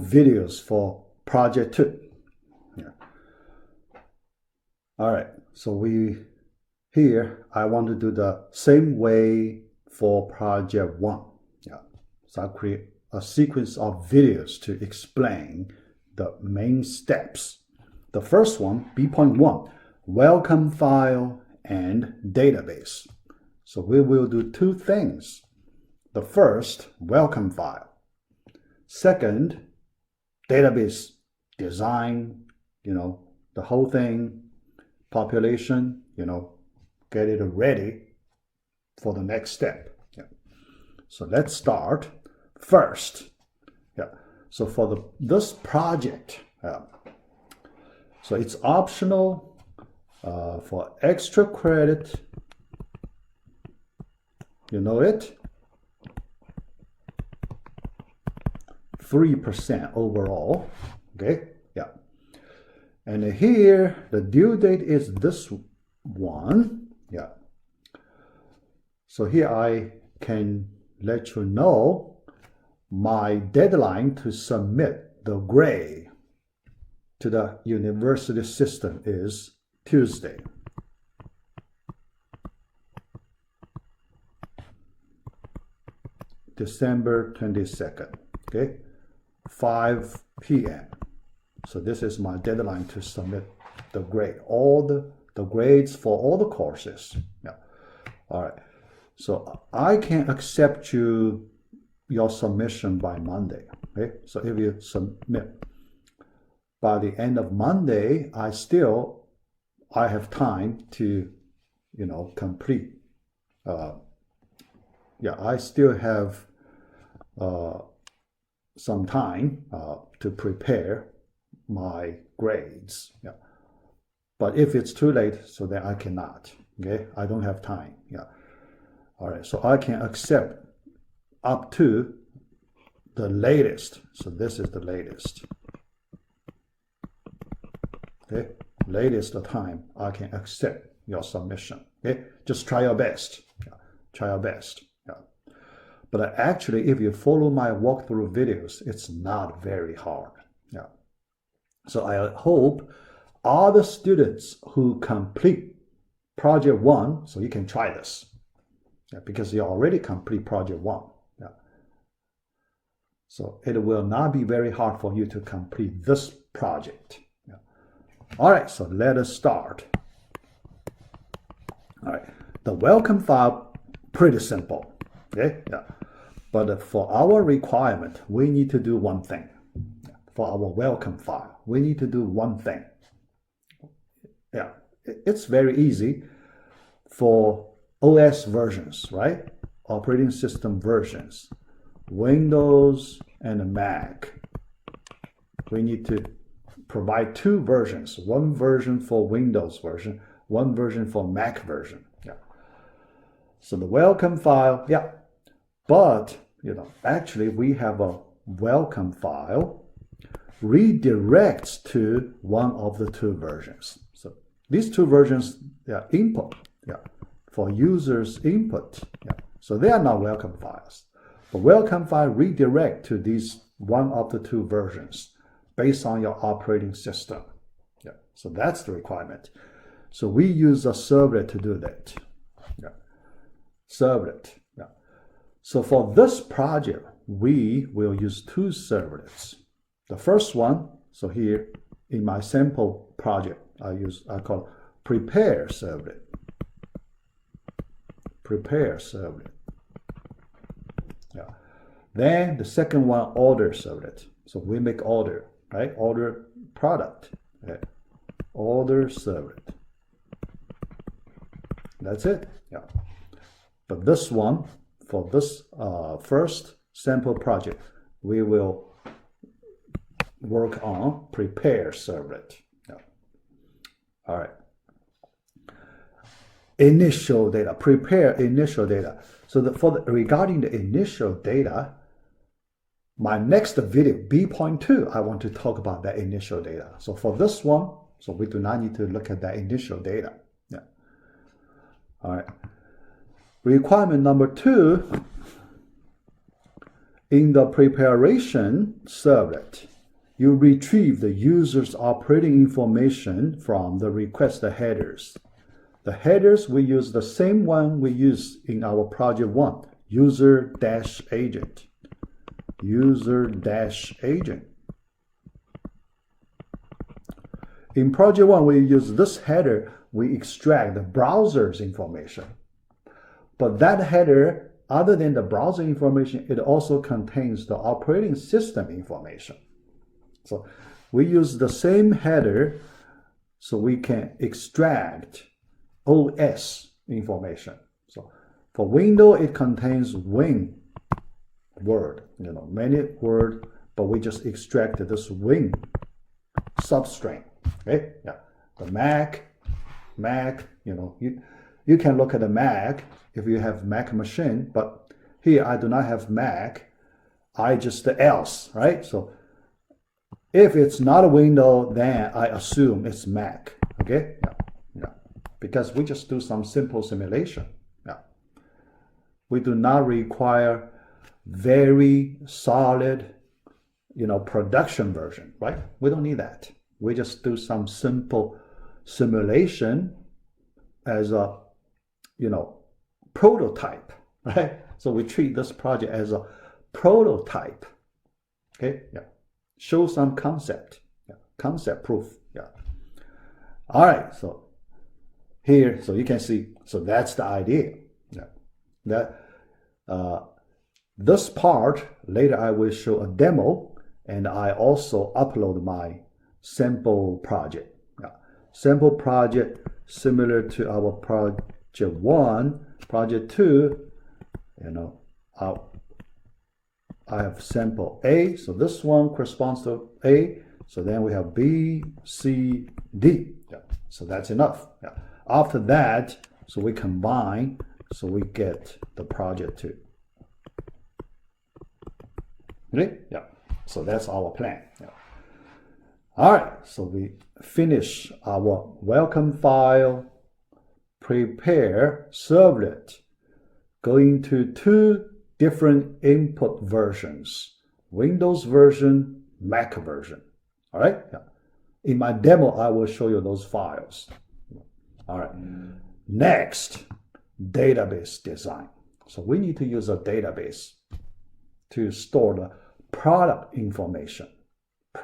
videos for project 2. Yeah. All right, so here I want to do the same way for project 1. Yeah. So I'll create a sequence of videos to explain the main steps. The first one, B.1, welcome file and database. So we will do 2 things. The first, welcome file. Second, database design, the whole thing, population, get it ready for the next step. Yeah. So let's start first. Yeah. So for this project, so it's optional for extra credit. You know it. 3% overall. Okay. Yeah. And here the due date is this one. Yeah. So here I can let you know my deadline to submit the grade to the university system is Tuesday. December 22nd. Okay. 5 p.m. So this is my deadline to submit the grade, all the grades for all the courses. Yeah. All right. So I can accept your submission by Monday. Okay. So if you submit by the end of Monday, I have time to, complete. I still have some time to prepare my grades. Yeah. But if it's too late, so then I cannot. Okay. I don't have time. Yeah. All right. So I can accept up to the latest. So this is the latest. Okay. Latest time I can accept your submission. Okay. Just try your best. Yeah. Try your best. Yeah. But actually, if you follow my walkthrough videos, it's not very hard. Yeah. So I hope all the students who complete project 1, so you can try this. Yeah, because you already complete project 1. Yeah. So it will not be very hard for you to complete this project. Yeah. All right, so let us start. All right, the welcome file, pretty simple. Okay, yeah. But for our requirement, we need to do one thing. For our welcome file, we need to do one thing. Yeah, it's very easy for OS versions, right? Operating system versions, Windows and Mac. We need to provide 2 versions, one version for Windows version, one version for Mac version. Yeah. So the welcome file, yeah. But, actually we have a welcome file redirects to one of the 2 versions. So these 2 versions, they are input, yeah, for users input. Yeah. So they are not welcome files. But welcome file redirect to these one of the 2 versions based on your operating system. Yeah. So that's the requirement. So we use a servlet to do that. Yeah. Servlet. Yeah. So for this project, we will use 2 servlets. The first one, so here in my sample project, I call prepare servlet. Prepare servlet. Yeah. Then the second one, order servlet. So we make order, right? Order product. Okay. Order servlet. That's it. Yeah. But this one, for this first sample project, we will work on prepare servlet. Yeah. All right. Initial data, prepare initial data. So regarding the initial data, my next video, B.2, I want to talk about that initial data. So for this one, so we do not need to look at that initial data. Yeah. All right. Requirement number 2, in the preparation servlet, you retrieve the user's operating information from the request headers. The headers, we use the same one we use in our project 1, user-agent. User-agent. In project 1, we use this header, we extract the browser's information. But that header, other than the browser information, it also contains the operating system information. So we use the same header so we can extract OS information. So for Windows, it contains Win word, many word, but we just extracted this Win substring. Okay, yeah. The Mac, you can look at the Mac if you have Mac machine, but here I do not have Mac. I just the else, right? So if it's not a window, then I assume it's Mac. Okay, yeah. Because we just do some simple simulation. Yeah, we do not require very solid, production version, right? We don't need that. We just do some simple simulation as a, prototype, right? So we treat this project as a prototype. Okay, yeah. Show some concept, concept proof, yeah. All right, so here, so you can see, so that's the idea. Yeah. This part, later I will show a demo, and I also upload my sample project. Yeah. Sample project similar to our project 1, project 2, I have sample A, so this one corresponds to A, so then we have B, C, D. Yeah. So that's enough. Yeah. After that, so we combine, so we get the project 2. Okay? Yeah. So that's our plan. Yeah. All right, so we finish our welcome file, prepare servlet, going to 2 different input versions, Windows version, Mac version. All right. Yeah. In my demo, I will show you those files. All right. Next, database design. So we need to use a database to store the product information.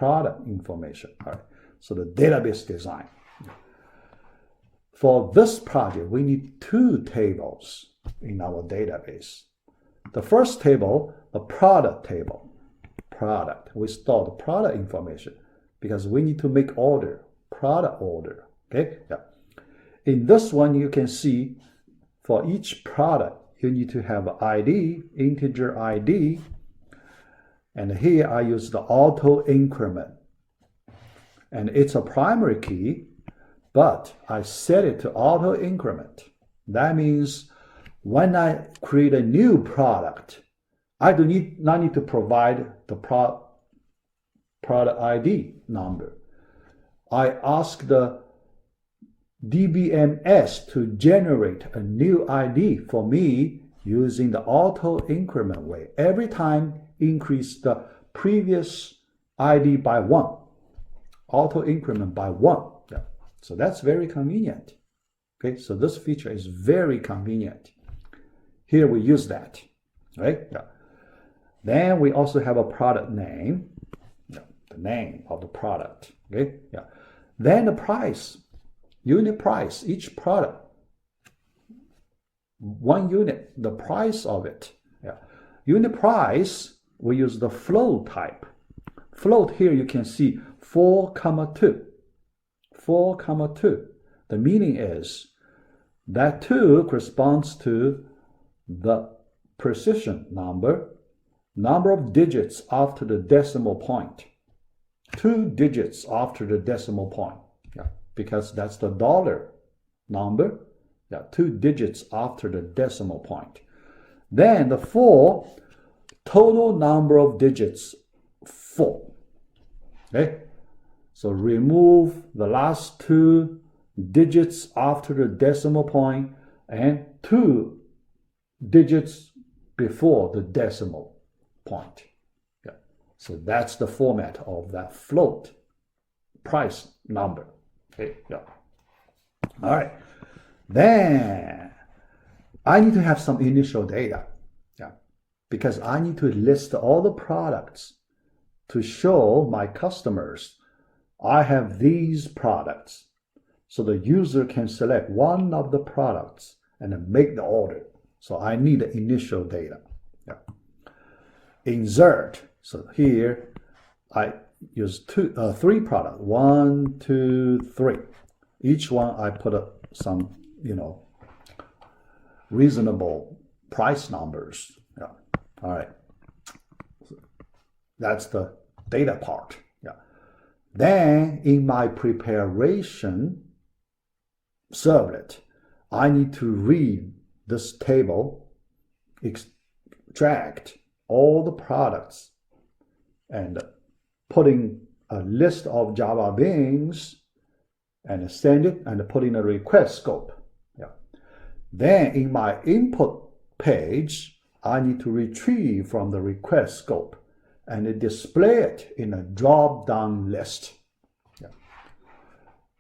All right. So the database design. For this project, we need 2 tables in our database. The first table, a product table. Product. We store the product information because we need to make order, product order. Okay. Yeah. In this one, you can see for each product, you need to have ID, integer ID. And here I use the auto increment. And it's a primary key, but I set it to auto increment. That means when I create a new product, I do not need to provide the product ID number. I ask the DBMS to generate a new ID for me using the auto increment way. Every time increase the previous ID by 1. Auto increment by 1. Yeah. So that's very convenient. Okay, so this feature is very convenient. Here we use that, right? Yeah. Then we also have a product name, the name of the product. Okay, yeah. Then the price, unit price, each product, 1 unit, the price of it. Yeah. Unit price, we use the float type. Float here you can see 4,2. 4,2. The meaning is that 2 corresponds to the precision number of digits after the decimal point. 2 digits after the decimal point. Yeah, because that's the dollar number. Yeah, 2 digits after the decimal point. Then the 4, total number of digits 4. Okay, so remove the last 2 digits after the decimal point and 2 digits before the decimal point. Yeah. So that's the format of that float price number. Okay, yeah. All right. Then I need to have some initial data. Yeah. Because I need to list all the products to show my customers I have these products. So the user can select one of the products and then make the order. So I need the initial data. Yeah. Insert. So here I use three products. 1, 2, 3. Each one I put up some, reasonable price numbers. Yeah. All right. So that's the data part. Yeah. Then in my preparation servlet, I need to read this table, extract all the products, and putting a list of Java beans and send it and put in a request scope. Yeah. Then in my input page, I need to retrieve from the request scope and display it in a drop-down list. Yeah.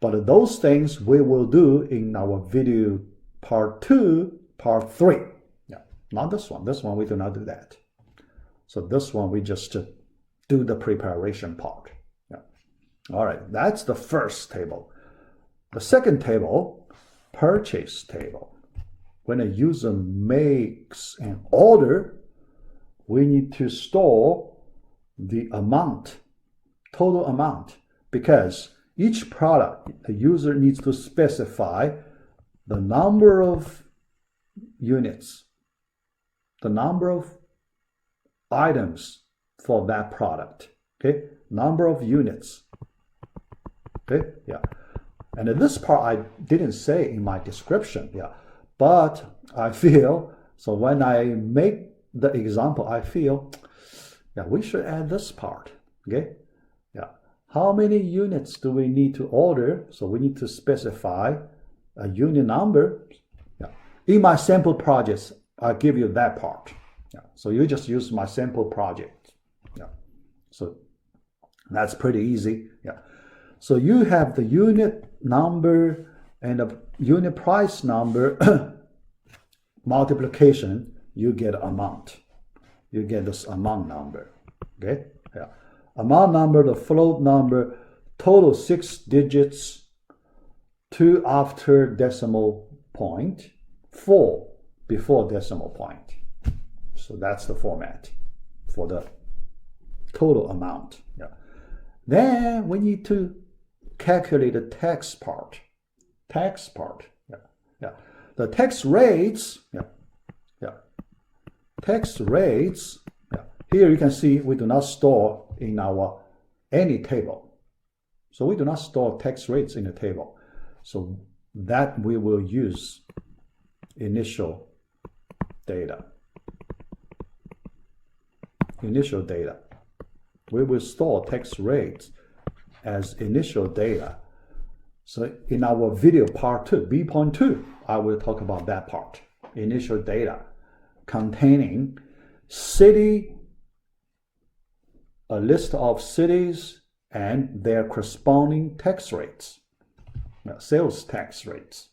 But those things we will do in our video part 2, part 3. Yeah. Not this one. This one we do not do that. So this one we just do the preparation part. Yeah. All right, that's the first table. The second table, purchase table. When a user makes an order, we need to store the amount, total amount, because each product, the user needs to specify the number of units, the number of items for that product, okay? Number of units, okay? Yeah. And in this part, I didn't say in my description, yeah. But I feel, so when I make the example, I feel, yeah, we should add this part, okay? Yeah. How many units do we need to order? So we need to specify a unit number. Yeah. In my sample projects, I'll give you that part. Yeah. So you just use my sample project. Yeah. So that's pretty easy. Yeah. So you have the unit number and the unit price number multiplication, you get amount. You get this amount number. Okay? Yeah. Amount number, the float number, total 6 digits, 2 after decimal point, 4 before decimal point. So that's the format for the total amount. Yeah. Then we need to calculate the tax part. Tax part. Yeah. Yeah. The tax rates. Yeah. Yeah. Tax rates. Yeah. Here you can see we do not store in our any table. So we do not store tax rates in the table. So that we will use initial data. Initial data. We will store tax rates as initial data. So in our video part 2, B.2, I will talk about that part. Initial data containing city, a list of cities and their corresponding tax rates, sales tax rates,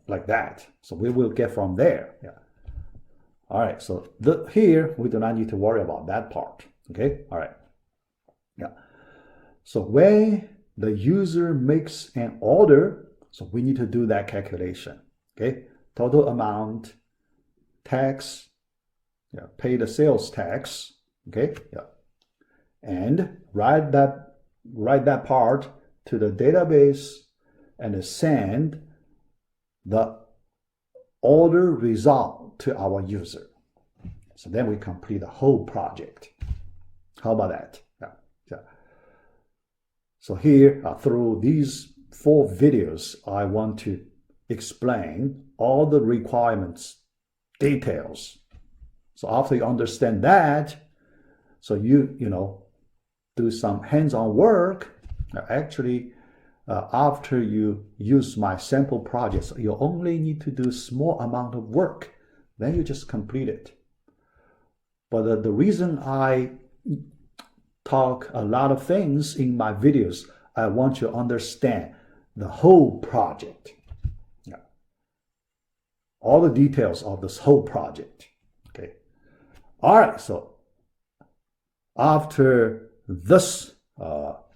like that. So we will get from there. Yeah. All right, so here we do not need to worry about that part. Okay, all right. Yeah. So when the user makes an order, so we need to do that calculation. Okay, total amount, tax, pay the sales tax. Okay, yeah, and write that part to the database and send the order result to our user. So then we complete the whole project. How about that? Yeah. Yeah. So here, through these 4 videos, I want to explain all the requirements, details. So after you understand that, so you do some hands-on work. Actually, after you use my sample projects, you only need to do small amount of work. Then you just complete it. But the reason I talk a lot of things in my videos. I want you to understand the whole project. Yeah. All the details of this whole project. Okay. All right. So after this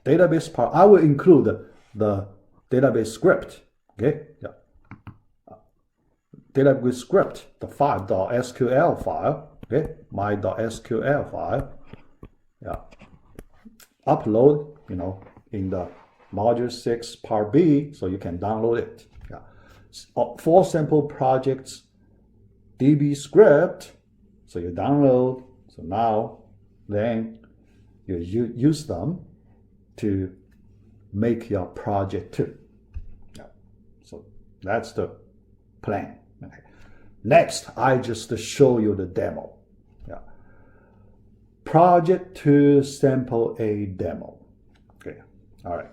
database part, I will include the database script. Okay. Yeah. Database script, the file .sql file. Okay. My .sql file. Yeah. Upload, in the module 6 part B, so you can download it. Yeah. 4 sample projects, DB script, so you download. So now, then you use them to make your project too. Yeah. So that's the plan. Okay. Next, I just show you the demo. Yeah. Project 2 sample A demo. Okay. All right.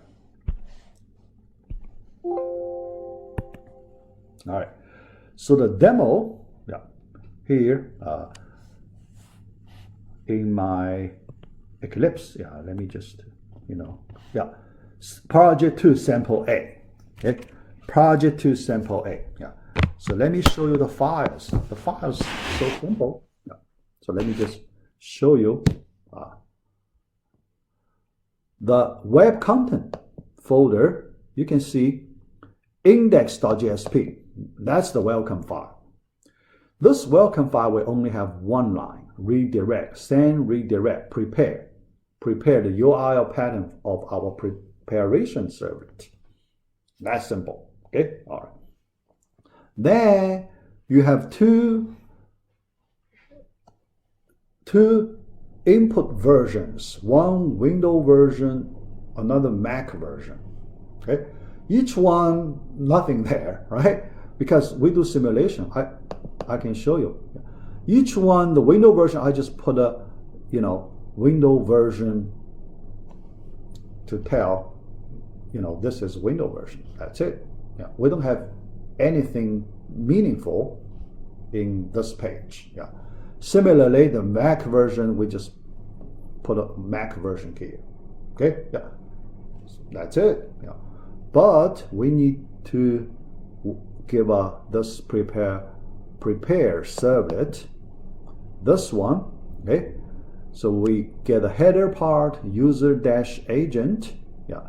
All right. So the demo, yeah, here in my Eclipse, yeah, let me just, yeah, project 2 sample A. Okay. Project 2 sample A. Yeah. So let me show you the files. The files are so simple. Yeah. So let me just show you the web content folder. You can see index.jsp. That's the welcome file. This welcome file will only have one line: redirect, send, redirect, prepare the URL pattern of our preparation servlet. That's simple. Okay. All right. Then you have two input versions, one Windows version, another Mac version. Okay, each one nothing there, right? Because we do simulation. I can show you. Each one, the Windows version, I just put a Windows version to tell this is Windows version. That's it. Yeah, we don't have anything meaningful in this page. Yeah. Similarly, the Mac version, we just put a Mac version here. Okay, yeah, so that's it. Yeah, but we need to give this prepare servlet, this one. Okay, so we get a header part, user-agent. Yeah,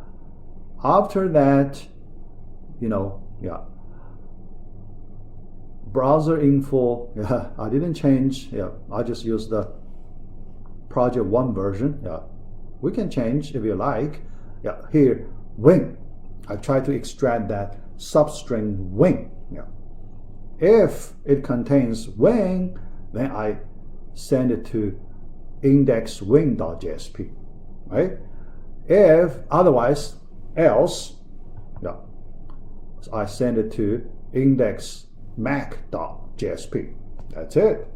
after that, yeah, browser info. Yeah, I didn't change. Yeah, I just used the project 1 version. Yeah, we can change if you like. Yeah, here wing. I try to extract that substring wing. Yeah, if it contains wing, then I send it to indexwing.jsp. Right? If otherwise else, yeah, so I send it to indexmac.jsp. That's it.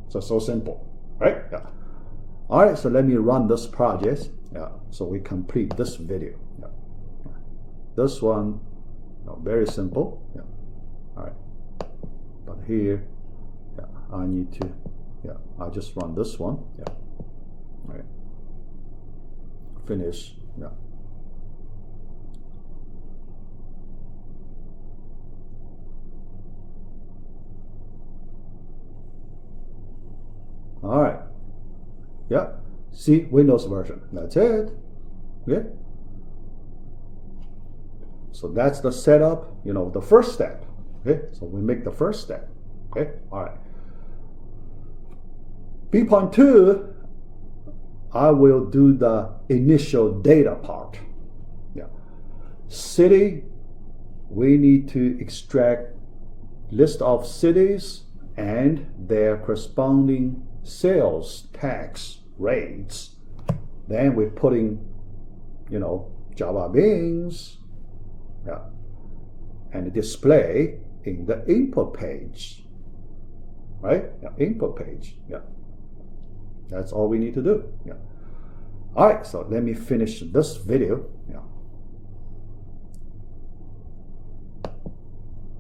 So simple, right? Yeah. All right, so let me run this project. Yeah, so we complete this video. Yeah. This one, very simple. Yeah. All right. But here, yeah, I need to, yeah, I just run this one. Yeah. All right. Finish. Yeah. All right. Yeah. See, Windows version. That's it. Yeah. So that's the setup, the first step. Okay. So we make the first step. Okay. All right. B.2, I will do the initial data part. Yeah. City, we need to extract list of cities and their corresponding sales tax rates. Then we put in, Java beans, yeah, and display in the input page, right? Yeah, input page, yeah. That's all we need to do. Yeah. All right, so let me finish this video. Yeah.